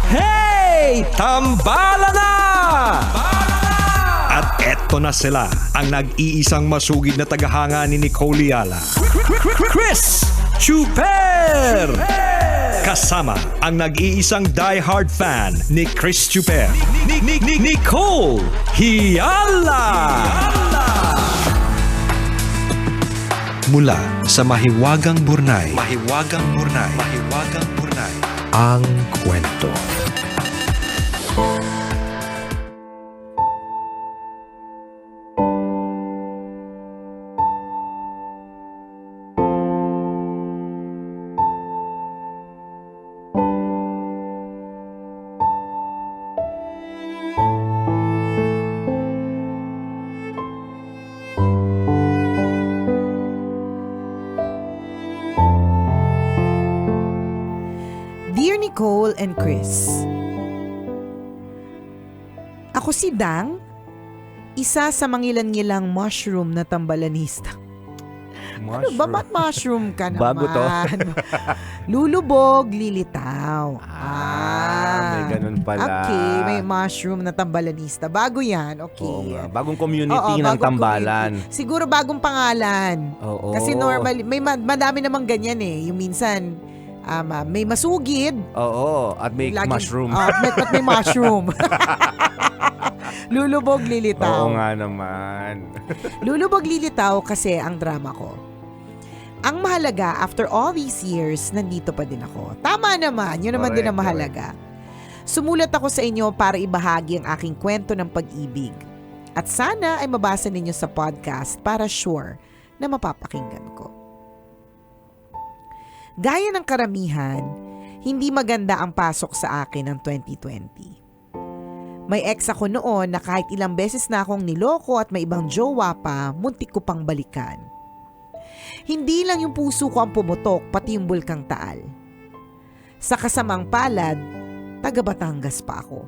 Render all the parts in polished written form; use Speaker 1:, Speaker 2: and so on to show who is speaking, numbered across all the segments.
Speaker 1: Hey! Tambala na! At eto na sila, ang nag-iisang masugid na tagahanga ni Nicole Yala. Chris Chuper! Kasama ang nag-iisang die-hard fan ni Chris Chuper. Nicole Yala! Mula sa Mahiwagang Burnay, ang kwento.
Speaker 2: Dear Nicole and Chris, ako si Dang, isa sa mangilan-ngilang mushroom na tambalanista. Ano ba? Ba't mushroom ka naman?
Speaker 3: Bago to.
Speaker 2: Lulubog, lilitaw.
Speaker 3: May ganun pala.
Speaker 2: Okay, may mushroom na tambalanista. Bago yan, okay.
Speaker 3: Oo nga. Bagong community
Speaker 2: Oo,
Speaker 3: ng
Speaker 2: bagong
Speaker 3: tambalan.
Speaker 2: community. Siguro bagong pangalan.
Speaker 3: Oo.
Speaker 2: Kasi normal, madami namang ganyan eh. Yung minsan, may masugid.
Speaker 3: Oo. At may mushroom.
Speaker 2: At may mushroom. Lulubog, lilitaw.
Speaker 3: Oo nga naman.
Speaker 2: Lulubog, lilitaw kasi ang drama ko. Ang mahalaga, after all these years, nandito pa din ako. Tama naman, yun naman din ang mahalaga. Sumulat ako sa inyo para ibahagi ang aking kwento ng pag-ibig. At sana ay mabasa ninyo sa podcast para sure na mapapakinggan ko. Gaya ng karamihan, hindi maganda ang pasok sa akin ng 2020. May ex ako noon na kahit ilang beses na akong niloko at may ibang jowa pa, muntik ko pang balikan. Hindi lang yung puso ko ang pumutok, pati yung bulkang Taal. Sa kasamang palad, taga Batangas pa ako.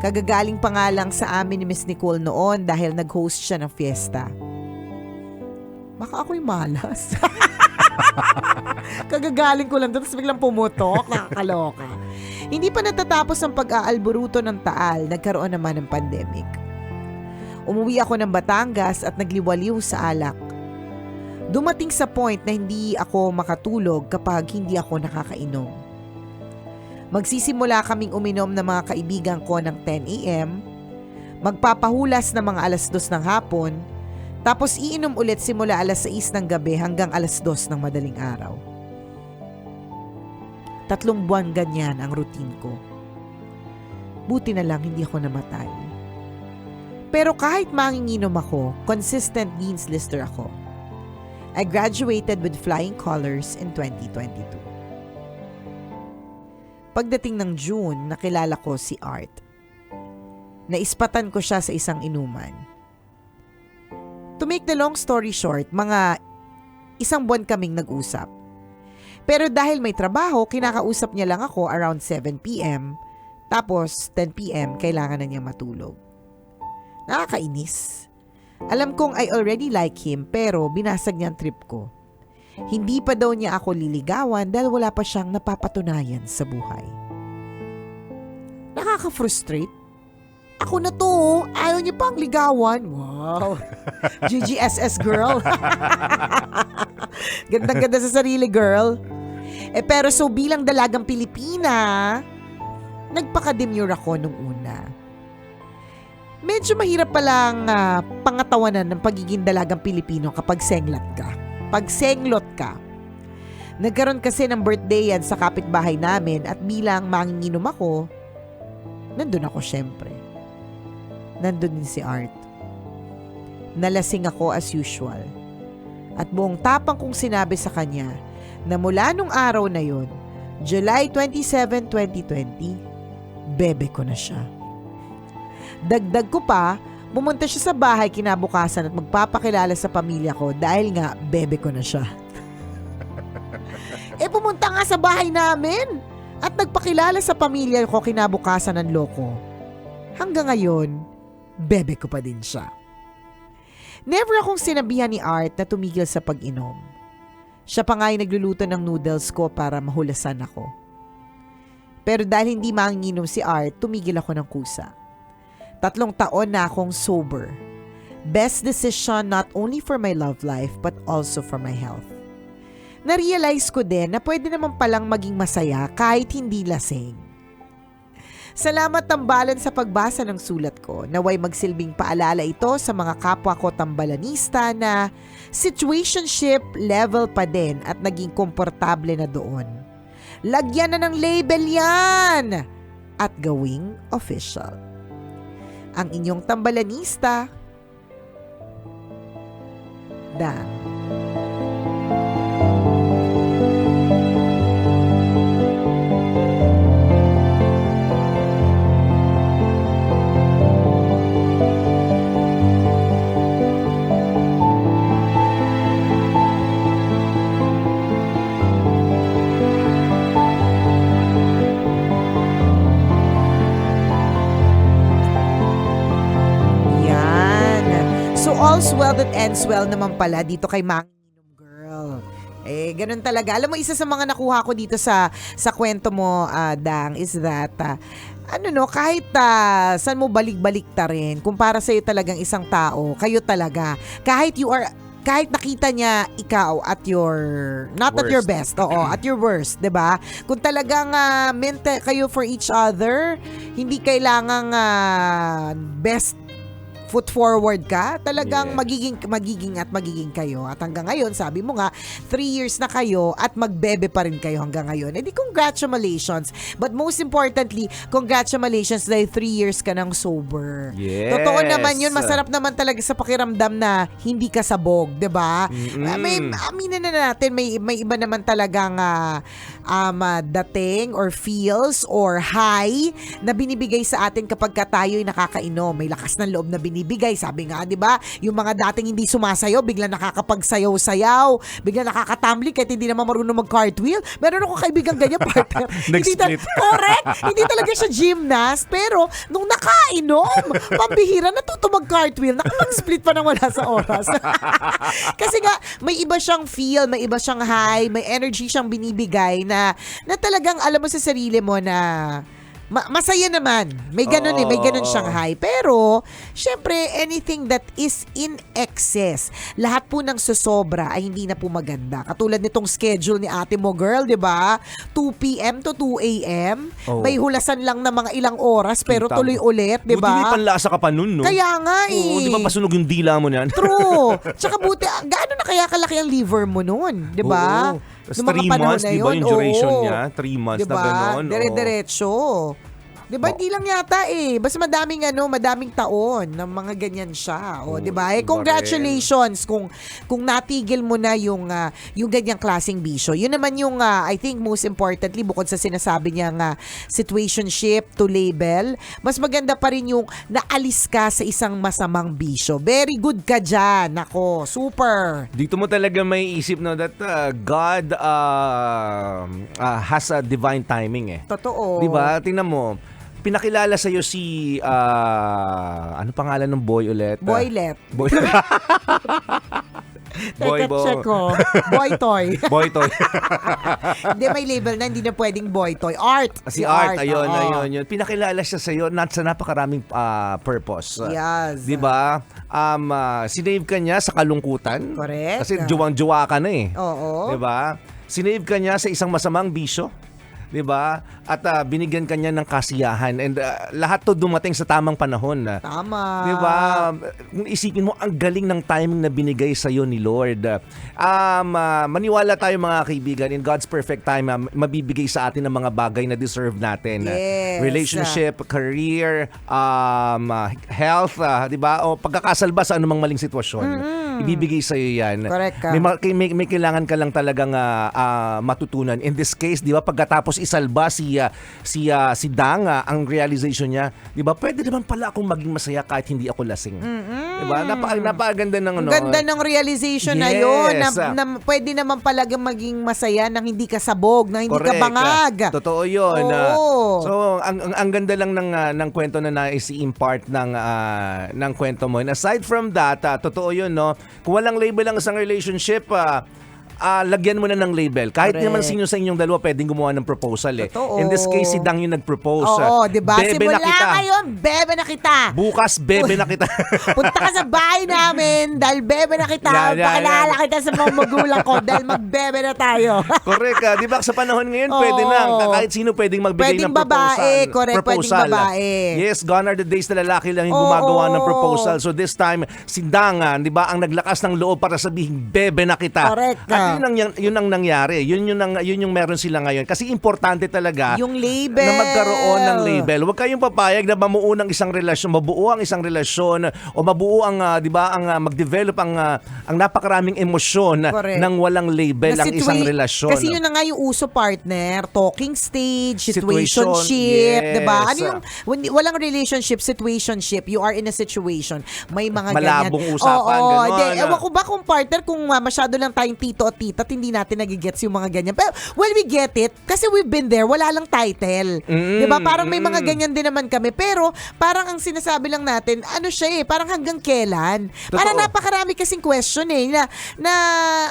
Speaker 2: Kagagaling pa nga lang sa amin ni Miss Nicole noon dahil nag-host siya ng fiesta. Baka ako'y malas. Kagagaling ko lang doon, tapos biglang pumutok, nakakaloka. Hindi pa natatapos ang pag-aalburuto ng Taal, nagkaroon naman ng pandemic. Umuwi ako ng Batangas at nagliwaliw sa alak. Dumating sa point na hindi ako makatulog kapag hindi ako nakakainom. Magsisimula kaming uminom ng mga kaibigan ko ng 10 a.m., magpapahulas ng mga 2:00 ng hapon, tapos iinom ulit simula 6:00 ng gabi hanggang 2:00 ng madaling araw. 3 buwan ganyan ang routine ko. Buti na lang hindi ako namatay. Pero kahit manginginom ako, consistent beans lister ako. I graduated with flying colors in 2022. Pagdating ng June, nakilala ko si Art. Naispatan ko siya sa isang inuman. To make the long story short, mga 1 buwan kaming nag-usap. Pero dahil may trabaho, kinakausap niya lang ako around 7 p.m. Tapos 10 p.m. kailangan na niya matulog. Nakakainis. Alam kong I already like him pero binasag niya ang trip ko. Hindi pa daw niya ako liligawan dahil wala pa siyang napapatunayan sa buhay. Nakaka-frustrate. Ako na to, ayaw niya pang ligawan. Wow. GGSS girl. Gandang-ganda sa sarili, girl. Pero so bilang dalagang Pilipina, nagpaka-demure ako nung una. Medyo mahirap palang pangatawanan ng pagiging dalagang Pilipino kapag senglot ka. Pag senglot ka. Nagkaroon kasi ng birthday yan sa kapitbahay namin at bilang manginginom ako, nandun ako syempre. Nandun din si Art. Nalasing ako as usual. At buong tapang kong sinabi sa kanya na mula nung araw na yon, July 27, 2020, bebe ko na siya. Dagdag ko pa, pumunta siya sa bahay kinabukasan at magpapakilala sa pamilya ko dahil nga bebe ko na siya. Pumunta nga sa bahay namin at nagpakilala sa pamilya ko kinabukasan ng loko. Hanggang ngayon, bebe ko pa din siya. Never akong sinabihan ni Art na tumigil sa pag-inom. Siya pa nga yung nagluluto ng noodles ko para mahulasan ako. Pero dahil hindi manginginom si Art, tumigil ako ng kusa. 3 taon na akong sober. Best decision not only for my love life but also for my health. Na-realize ko din na pwede naman palang maging masaya kahit hindi lasing. Salamat tambalan sa pagbasa ng sulat ko. Naway magsilbing paalala ito sa mga kapwa ko tambalanista na situationship level pa din at naging komportable na doon. Lagyan na ng label yan at gawing official. Ang inyong tambalanista, Dan. All's well that ends well naman pala dito kay Manginginom Girl. Ganun talaga. Alam mo, isa sa mga nakuha ko dito sa kwento mo, Dang, is that, kahit saan mo balik-balik ta rin, kung para sa'yo talagang isang tao, kayo talaga. Kahit nakita niya ikaw at your, not
Speaker 3: worst.
Speaker 2: at your best, at your worst, 'di ba? Kung talagang meant kayo for each other, hindi kailangang best foot forward ka, talagang
Speaker 3: Yes.
Speaker 2: magiging kayo. At hanggang ngayon, sabi mo nga, 3 years na kayo at magbebe pa rin kayo hanggang ngayon. Di congratulations. But most importantly, congratulations dahil 3 years ka nang sober.
Speaker 3: Yes.
Speaker 2: Totoo naman yun. Masarap naman talaga sa pakiramdam na hindi ka sabog, 'di ba? Aminin na natin, may iba naman talagang dating or feels or high na binibigay sa atin kapag tayo'y nakakainom. May lakas ng loob na binibigay. Sabi nga, di ba? Yung mga dating hindi sumasayaw, bigla nakakapagsayaw-sayaw, bigla nakakatambling kahit hindi naman marunong mag-cartwheel. Meron ako kaibigang ganyan, partner.
Speaker 3: Nag-split.
Speaker 2: Correct! Hindi talaga siya gymnast, pero nung nakainom, pambihira, natuto mag-cartwheel, nakapag-split pa nang wala sa oras. Kasi nga, may iba siyang feel, may iba siyang high, may energy siyang binibigay na talagang alam mo sa sarili mo na masaya naman. May ganun may ganun siyang high. Pero, syempre, anything that is in excess, lahat po ng susobra ay hindi na po maganda. Katulad nitong schedule ni ate mo, girl, di ba? 2 p.m. to 2 a.m. May hulasan lang na mga ilang oras, pero
Speaker 3: Kita mo.
Speaker 2: tuloy ulit, di
Speaker 3: Buti may
Speaker 2: ba?
Speaker 3: panlasa ka pa nun, no?
Speaker 2: Kaya nga
Speaker 3: Oo, di ba masunog yung dila mo niyan?
Speaker 2: True. Tsaka buti, gaano na kaya kalaki ang liver mo nun? Di ba?
Speaker 3: Oo. Tapos 3 months, di ba yung duration niya? 3 months na gano'n.
Speaker 2: Dire-diretso. Di ba? Hindi lang yata Basta madaming taon na mga ganyan siya. Di ba? Congratulations kung natigil mo na yung ganyang klaseng bisyo. Yun naman yung I think most importantly bukod sa sinasabi niya situationship to label, mas maganda pa rin yung naalis ka sa isang masamang bisyo. Very good ka dyan. Ako, super.
Speaker 3: Dito mo talaga may isip na that God has a divine timing
Speaker 2: Totoo.
Speaker 3: Di ba? Tingnan mo. Pinakilala sa'yo si, ano pangalan ng boy ulit?
Speaker 2: Boylet.
Speaker 3: Boy.
Speaker 2: Teka, check ko. Boy toy.
Speaker 3: Boy toy.
Speaker 2: Hindi, may label na, hindi na pwedeng boy toy. Art.
Speaker 3: Si Art, ayun. Pinakilala siya sa'yo sa napakaraming purpose.
Speaker 2: Yes.
Speaker 3: Di ba? Sinave ka niya sa kalungkutan.
Speaker 2: Correct.
Speaker 3: Kasi juwang-juwa ka na
Speaker 2: Oo.
Speaker 3: Di ba? Sinave ka niya sa isang masamang bisyo. 'Di ba? At binigyan kanya ng kasiyahan and lahat 'to dumating sa tamang panahon.
Speaker 2: Tama.
Speaker 3: 'Di ba? Kung isipin mo ang galing ng timing na binigay sa iyo ni Lord. Maniwala tayo mga kaibigan, in God's perfect time mabibigay sa atin ang mga bagay na deserve natin.
Speaker 2: Yes.
Speaker 3: Relationship, career, health, 'di ba? O pagkakasalba sa anumang maling sitwasyon. Ibibigay sa iyo 'yan.
Speaker 2: Correct ka.
Speaker 3: May kailangan ka lang talagang matutunan. In this case, 'di ba, pagkatapos isalba si Dang, ang realization niya, 'di ba? Pwede naman pala akong maging masaya kahit hindi ako lasing. 'Di ba? Napakaganda ng
Speaker 2: Ang ganda ng realization na 'yon
Speaker 3: Yes.
Speaker 2: na pwede naman pala maging masaya nang hindi ka sabog, nang hindi ka
Speaker 3: Correct.
Speaker 2: bangag.
Speaker 3: Totoo 'yon.
Speaker 2: Oo.
Speaker 3: So, ang ganda lang ng kwento na nais i-impart ng kwento mo. And aside from that, totoo 'yun, no? Kung walang label ang isang relationship, lagyan mo na ng label. Kahit
Speaker 2: Correct.
Speaker 3: naman sino sa inyong dalawa pwedeng gumawa ng proposal eh.
Speaker 2: Totoo.
Speaker 3: In this case, si Dang yung nag-propose.
Speaker 2: Oo, di ba?
Speaker 3: Bebe
Speaker 2: Simula
Speaker 3: na kita.
Speaker 2: ngayon, bebe na kita.
Speaker 3: Bukas, bebe na kita.
Speaker 2: Punta ka sa bahay namin dahil bebe na kita.
Speaker 3: Yan.
Speaker 2: Pakilala kita sa mga magulang ko dahil magbebe na tayo.
Speaker 3: Correct. Di ba sa panahon ngayon,
Speaker 2: Oo.
Speaker 3: pwede na. Kahit sino pwedeng magbigay
Speaker 2: Pwedeng
Speaker 3: ng proposal.
Speaker 2: babae, correct, pwedeng
Speaker 3: Proposal.
Speaker 2: babae.
Speaker 3: Yes, gone are the days na lalaki lang yung
Speaker 2: Oo.
Speaker 3: gumagawa ng proposal. So this time, si Dang, di ba, ang naglakas ng loob para sabihin, bebe na kita.
Speaker 2: Correct.
Speaker 3: At yun ang nangyari. Yun yung meron sila ngayon. Kasi importante talaga
Speaker 2: Yung label.
Speaker 3: na magkaroon ng label. Huwag kayong papayag na mamuo ng isang relasyon, mabuo ang isang relasyon o mabuo ang, di ba, ang mag-develop ang napakaraming emosyon
Speaker 2: Correct.
Speaker 3: ng walang label
Speaker 2: Na
Speaker 3: ang isang relasyon.
Speaker 2: Kasi yun na nga yung uso, partner. Talking stage,
Speaker 3: Situation,
Speaker 2: situationship,
Speaker 3: yes.
Speaker 2: diba? Ano yung, walang relationship, situationship, you are in a situation. May mga
Speaker 3: Malabong
Speaker 2: ganyan.
Speaker 3: usapan,
Speaker 2: Oo,
Speaker 3: ganon.
Speaker 2: hindi. Ewan ko ba kung partner, kung masyado lang tayong tito at tita, at hindi natin nagigets yung mga ganyan. Pero, well, we get it. Kasi we've been there. Wala lang title. Diba? Parang may mga ganyan din naman kami. Pero, parang ang sinasabi lang natin, ano siya eh, parang hanggang kailan. Parang napakarami kasing question eh, na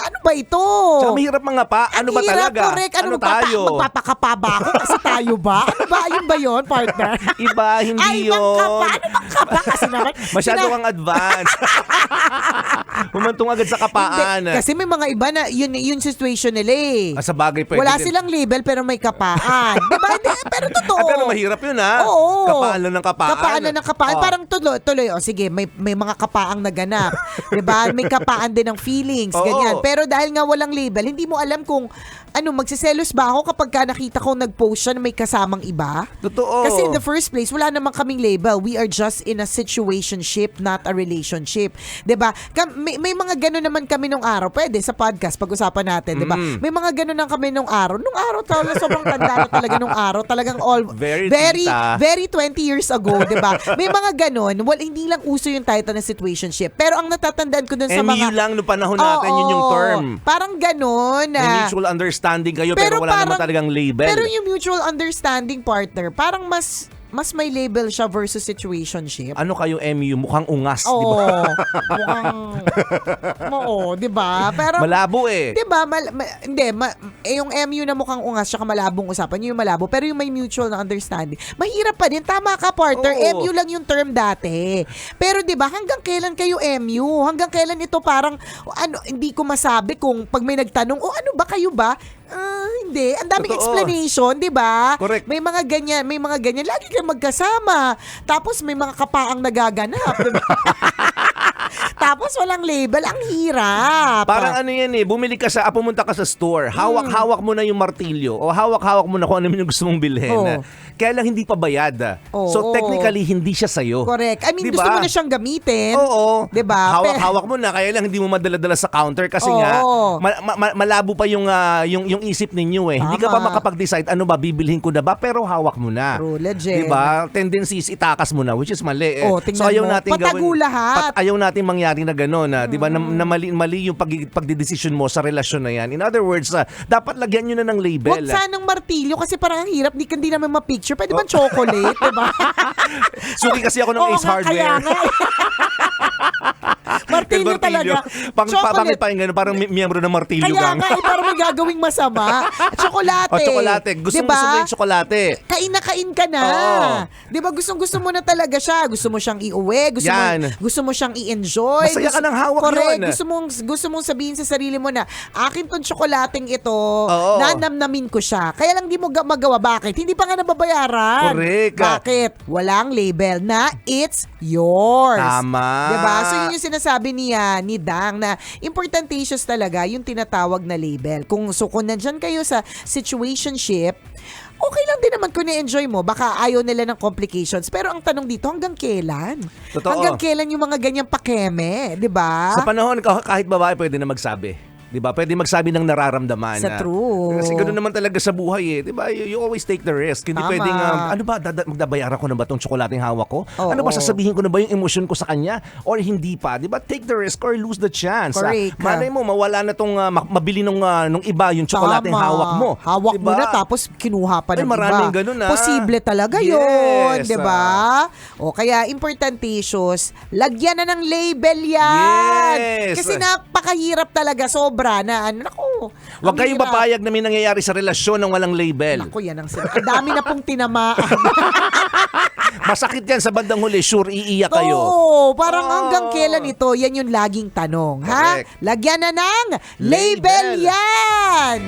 Speaker 2: ano ba ito?
Speaker 3: Tsaka mahirap mga pa. Ano ba
Speaker 2: Ang hirap,
Speaker 3: talaga?
Speaker 2: correct.
Speaker 3: Ano tayo?
Speaker 2: Magpapakapa ba ako? Kasi tayo ba? Ano ba? Yun ba yun, partner?
Speaker 3: Iba, hindi
Speaker 2: Ay,
Speaker 3: yun.
Speaker 2: magkapa. Ano bang kapa? Kasi naman,
Speaker 3: Masyado kang advance. Humantong agad sa kapaan.
Speaker 2: Hindi, kasi may mga iba na yun situation nila eh.
Speaker 3: Sa bagay pwede
Speaker 2: Wala
Speaker 3: din.
Speaker 2: silang label pero may kapaan. Diba? Hindi, pero totoo.
Speaker 3: Pero mahirap yun ha.
Speaker 2: Oo.
Speaker 3: Kapaan lang ng kapaan.
Speaker 2: Kapaan lang ng kapaan.
Speaker 3: Oh.
Speaker 2: Parang tuloy. O sige, may mga kapaang naganap. Diba? May kapaan din ng feelings.
Speaker 3: Oo.
Speaker 2: Ganyan. Pero dahil nga walang label, hindi mo alam kung magsiselos ba ako kapag ka nakita ko nag-post siya na may kasamang iba?
Speaker 3: Totoo.
Speaker 2: Kasi in the first place, wala namang kaming label. We are just in a situationship, not a relationship. 'Di ba? May mga gano'n naman kami nung araw. Pwede sa podcast pag-usapan natin, 'di ba? May mga gano'n lang kami nung araw. Nung araw talaga sobrang tanda na talaga nung araw. Talagang
Speaker 3: Very
Speaker 2: very
Speaker 3: tita.
Speaker 2: very 20 years ago, 'di ba? May mga gano'n. Well, hindi lang uso yung title na situationship. Pero ang natatandaan ko dun sa
Speaker 3: MU
Speaker 2: mga
Speaker 3: lang no panahon natin, yun yung term.
Speaker 2: Parang gano'n.
Speaker 3: May mutual understanding kayo pero wala naman talagang label.
Speaker 2: Pero yung mutual understanding, partner, parang mas may label siya versus situationship.
Speaker 3: Ano kayo MU? Mukhang ungas, di
Speaker 2: Oo.
Speaker 3: ba?
Speaker 2: Oo, di ba? Pero,
Speaker 3: Malabo eh.
Speaker 2: di ba? Yung MU na mukhang ungas tsaka malabong usapan, yun yung malabo. Pero yung may mutual na understanding, mahirap pa din. Tama ka, partner.
Speaker 3: Oo.
Speaker 2: MU lang yung term dati. Pero di ba, hanggang kailan kayo MU? Hanggang kailan ito parang, hindi ko masabi kung pag may nagtanong, ano ba kayo ba? Hindi. Ang daming
Speaker 3: Totoo.
Speaker 2: explanation, di ba?
Speaker 3: Correct.
Speaker 2: May mga ganyan. Lagi kayo magkasama. Tapos may mga kapaang nagaganap. Diba? Tapos walang label. Ang hirap.
Speaker 3: Parang ano yan eh, pumunta ka sa store, hawak-hawak mo na yung martilyo o hawak-hawak mo na kung ano yung gusto mong bilhin.
Speaker 2: Oo.
Speaker 3: Kaya lang hindi pa bayad.
Speaker 2: Oo.
Speaker 3: So technically, hindi siya sa'yo.
Speaker 2: Correct. I mean,
Speaker 3: Diba?
Speaker 2: gusto mo na siyang gamitin.
Speaker 3: Oo.
Speaker 2: Diba?
Speaker 3: Hawak-hawak mo na, kaya lang hindi mo madala-dala sa counter kasi
Speaker 2: Oo.
Speaker 3: nga, malabo pa yung isip ninyo eh. Hindi ka pa
Speaker 2: Tama.
Speaker 3: makapag-decide, ano ba, bibilhin ko na ba, pero hawak mo na.
Speaker 2: True, legit.
Speaker 3: Diba? Tendencies, itakas mo na, which is mali eh.
Speaker 2: Oh, tingnan mo. Patago lahat.
Speaker 3: Ayaw natin mangyari na gano'n. Diba? Na mali yung pagdidesisyon mo sa relasyon na yan. In other words, dapat lagyan nyo na ng label.
Speaker 2: Huwag sanang martilyo kasi parang ang hirap. Hindi naman ma-picture. Pwede ba chocolate? Diba?
Speaker 3: Suki kasi ako ng
Speaker 2: Oo
Speaker 3: Ace
Speaker 2: nga,
Speaker 3: Hardware.
Speaker 2: kaya nga. Martilyo talaga.
Speaker 3: Pangit pa yung gano'n, parang miyembro ng martilyo
Speaker 2: Kaya
Speaker 3: gang.
Speaker 2: nga, parang may gagawing masama. Tsokolate.
Speaker 3: Tsokolate. Gusto mo yung tsokolate.
Speaker 2: Kain na kain ka na.
Speaker 3: Oo.
Speaker 2: Di ba? Gusto mo na talaga siya. Gusto mo siyang iuwi. Gusto mo siyang i-enjoy.
Speaker 3: Masaya ka ng hawak
Speaker 2: correct.
Speaker 3: yun.
Speaker 2: Gusto mong sabihin sa sarili mo na, akin tong tsokolating ito,
Speaker 3: Oo.
Speaker 2: nanamnamin ko siya. Kaya lang di mo magawa. Bakit? Hindi pa nga nababayaran.
Speaker 3: Correct.
Speaker 2: Bakit? Walang label na it's yours.
Speaker 3: Tama.
Speaker 2: Diba? So yun yung sinasabi ni Dang na importantatious talaga yung tinatawag na label. Kung nandyan kayo sa situationship, okay lang din naman kung na-enjoy mo. Baka ayaw nila ng complications. Pero ang tanong dito, hanggang kailan?
Speaker 3: Totoo.
Speaker 2: Hanggang kailan yung mga ganyang pakeme? Diba?
Speaker 3: Sa panahon, kahit babae pwede na magsabi. Diba? Pwede magsabi ng nararamdaman.
Speaker 2: Sa true.
Speaker 3: Kasi ganoon naman talaga sa buhay eh. Diba? You always take the risk. Hindi
Speaker 2: Tama.
Speaker 3: pwedeng, ano ba, magdabayaran ko na ba itong tsokolating hawak ko?
Speaker 2: Oo.
Speaker 3: Ano ba, sasabihin ko na ba yung emosyon ko sa kanya? Or hindi pa? Diba? Take the risk or lose the chance.
Speaker 2: Correct.
Speaker 3: Malay mo, mawala na itong mabili nung iba yung tsokolating
Speaker 2: Tama.
Speaker 3: hawak mo.
Speaker 2: Hawak
Speaker 3: Diba?
Speaker 2: mo na tapos kinuha pa ng iba.
Speaker 3: maraming ganun,
Speaker 2: Posible talaga
Speaker 3: Yes.
Speaker 2: yun. Diba? O kaya importantatious, lagyan na ng label yan.
Speaker 3: Yes.
Speaker 2: Kasi napakahirap talaga. Sobra. sobra na ano. Naku,
Speaker 3: Huwag
Speaker 2: ang
Speaker 3: kayong
Speaker 2: hirap.
Speaker 3: papayag na may nangyayari sa relasyon ng walang label.
Speaker 2: Naku, yan ang ang dami na pong tinamaan.
Speaker 3: Masakit yan sa bandang huli. Sure, iiyak kayo.
Speaker 2: Oo, parang
Speaker 3: Oo.
Speaker 2: hanggang kailan ito? Yan yung laging tanong, ha?
Speaker 3: Correct.
Speaker 2: Lagyan na ng label
Speaker 3: Label.
Speaker 2: yan!